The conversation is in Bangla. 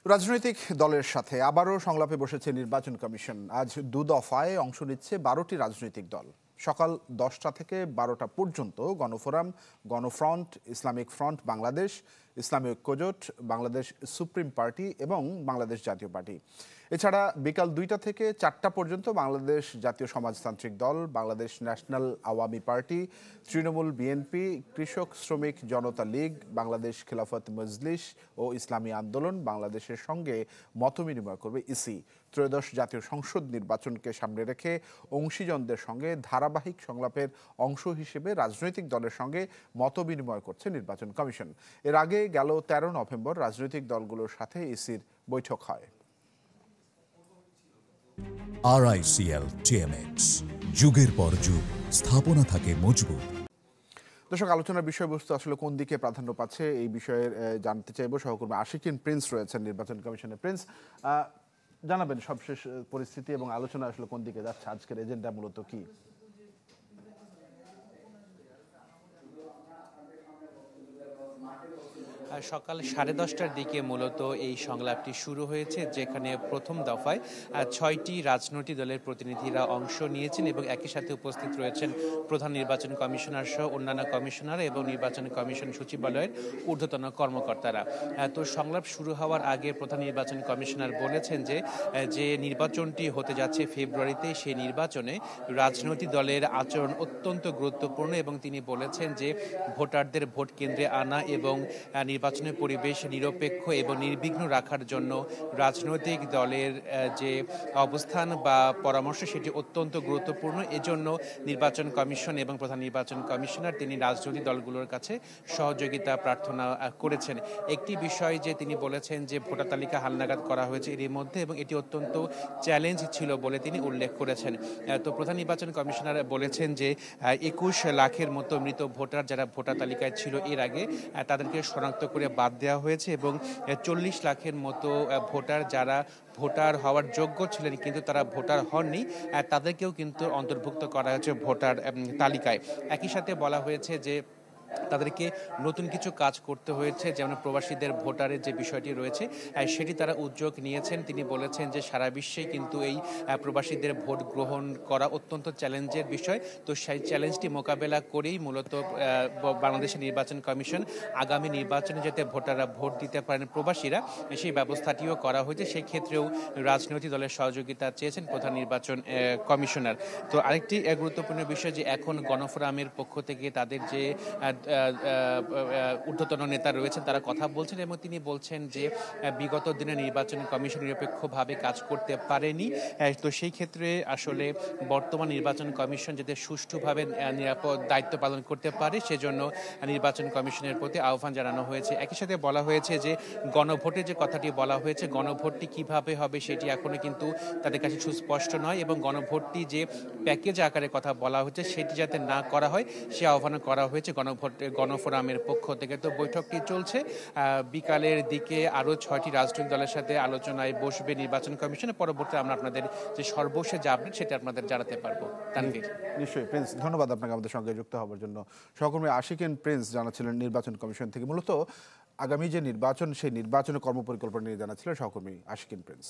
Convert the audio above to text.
রাজনৈতিক দলের সাথে আবারও সংলাপে বসেছে নির্বাচন কমিশন। আজ দুদফায় অংশ নিচ্ছে ১২টি রাজনৈতিক দল। সকাল ১০টা থেকে ১২টা পর্যন্ত গণফোরাম, গণফ্রন্ট, ইসলামিক ফ্রন্ট বাংলাদেশ, ইসলামী ঐক্যজোট, বাংলাদেশ সুপ্রিম পার্টি এবং বাংলাদেশ জাতীয় পার্টি। এছাড়া বিকাল ২টা থেকে ৪টা পর্যন্ত বাংলাদেশ জাতীয় সমাজতান্ত্রিক দল, Bangladesh national Awami party, Trinamool, BNP, কৃষক শ্রমিক জনতা লীগ, বাংলাদেশ খেলাফত মজলিস ও ইসলামী আন্দোলন বাংলাদেশের সঙ্গে মতবিনিময় করবে ইসি। ত্রয়োদশ জাতীয় সংসদ নির্বাচনকে সামনে রেখে অংশীজনদের সঙ্গে ধারাবাহিক সংলাপের অংশ হিসেবে রাজনৈতিক দলের সঙ্গে মতবিনিময় করছে নির্বাচন কমিশন। এর আগে গেল ১৩ নভেম্বর রাজনৈতিক দলগুলোর সাথে ইসির বৈঠক হয়। RICL TMX, যুগের পর যুগ স্থাপনা থাকে মজবুত। দর্শক, আলোচনার বিষয়বস্তু আসলে কোন দিকে প্রাধান্য পাচ্ছে এই বিষয়ে জানতে চাইব। সহকর্মী আশিকিন প্রিন্স রয়েছেন নির্বাচন কমিশনের। প্রিন্স, জানাবেন সবশেষ পরিস্থিতি এবং আলোচনা আসলে কোন দিকে যাচ্ছে, আজকের এজেন্ডা মূলত কি? সকাল 10:30টার দিকে মূলত এই সংলাপটি শুরু হয়েছে, যেখানে প্রথম দফায় ৬টি রাজনৈতিক দলের প্রতিনিধিরা অংশ নিয়েছেন এবং একই সাথে উপস্থিত রয়েছেন প্রধান নির্বাচন কমিশনার সহ অন্যান্য কমিশনার এবং নির্বাচন কমিশন সচিবালয়ের ঊর্ধ্বতন কর্মকর্তারা। তো সংলাপ শুরু হওয়ার আগে প্রধান নির্বাচন কমিশনার বলেছেন যে নির্বাচনটি হতে যাচ্ছে ফেব্রুয়ারিতে, সেই নির্বাচনে রাজনৈতিক দলের আচরণ অত্যন্ত গুরুত্বপূর্ণ এবং তিনি বলেছেন যে ভোটারদের ভোট কেন্দ্রে আনা এবং নির্বাচনের পরিবেশ নিরপেক্ষ এবং নির্বিঘ্ন রাখার জন্য রাজনৈতিক দলের যে অবস্থান বা পরামর্শ সেটি অত্যন্ত গুরুত্বপূর্ণ। এজন্য নির্বাচন কমিশন এবং প্রধান নির্বাচন কমিশনার তিনি রাজনৈতিক দলগুলোর কাছে সহযোগিতা প্রার্থনা করেছেন। একটি বিষয় যে তিনি বলেছেন যে ভোটার তালিকা হালনাগাদ করা হয়েছে এর মধ্যে এবং এটি অত্যন্ত চ্যালেঞ্জ ছিল বলে তিনি উল্লেখ করেছেন। তো প্রধান নির্বাচন কমিশনার বলেছেন যে ২১ লাখের মতো মৃত ভোটার যারা ভোটার তালিকায় ছিল এর আগে তাদেরকে শনাক্ত করে বাদ দেওয়া হয়েছে এবং ৪০ লাখের মতো ভোটার যারা ভোটার হওয়ার যোগ্য ছিলেন কিন্তু তারা ভোটার হননি, তাদেরকেও কিন্তু অন্তর্ভুক্ত করা হয়েছে ভোটার তালিকায়। একই সাথে বলা হয়েছে যে তাদেরকে নতুন কিছু কাজ করতে হয়েছে, যেমন প্রবাসীদের ভোটারের যে বিষয়টি রয়েছে সেটি তারা উদ্যোগ নিয়েছেন। তিনি বলেছেন যে সারা বিশ্বেই কিন্তু এই প্রবাসীদের ভোট গ্রহণ করা অত্যন্ত চ্যালেঞ্জের বিষয়। তো সেই চ্যালেঞ্জটি মোকাবেলা করেই মূলত বাংলাদেশের নির্বাচন কমিশন আগামী নির্বাচনে যাতে ভোটাররা ভোট দিতে পারেন প্রবাসীরা, সেই ব্যবস্থাটিও করা হয়েছে। সেই ক্ষেত্রেও রাজনৈতিক দলের সহযোগিতা চেয়েছেন প্রধান নির্বাচন কমিশনার। তো আরেকটি গুরুত্বপূর্ণ বিষয় যে এখন গণফোরামের পক্ষ থেকে তাদের যে ঊর্ধ্বতন নেতা রয়েছেন তারা কথা বলছেন এবং তিনি বলছেন যে বিগত দিনে নির্বাচন কমিশন নিরপেক্ষভাবে কাজ করতে পারেনি। তো সেই ক্ষেত্রে আসলে বর্তমান নির্বাচন কমিশন যাতে সুষ্ঠুভাবে নিরাপদ দায়িত্ব পালন করতে পারে সেজন্য নির্বাচন কমিশনের প্রতি আহ্বান জানানো হয়েছে। একই সাথে বলা হয়েছে যে গণভোটের যে কথাটি বলা হয়েছে, গণভোটটি কিভাবে হবে সেটি এখনো কিন্তু তাদের কাছে সুস্পষ্ট নয় এবং গণভোটটি যে প্যাকেজ আকারে কথা বলা হয়েছে সেটি যাতে না করা হয় সে আহ্বান করা হয়েছে গণফোরামের পক্ষ থেকে। তো বৈঠকটি চলছে। বিকালের দিকে আরও 6টি রাজনৈতিক দলের সাথে আলোচনায় বসবে নির্বাচন কমিশনে। পরবর্তী আমরা আপনাদের যে সর্বশেষ যে আপডেট সেটা আপনাদের জানাতে পারবো। তানভীর। নিশ্চয়ই প্রিন্স, ধন্যবাদ আপনাকে আমাদের সঙ্গে যুক্ত হওয়ার জন্য। সহকর্মী আশিকিন প্রিন্স জানাচ্ছিলেন নির্বাচন কমিশন থেকে। মূলত আগামী যে নির্বাচন সেই নির্বাচনের কর্মপরিকল্পনা নিয়ে জানাচ্ছিলেন সহকর্মী আশিকিন প্রিন্স।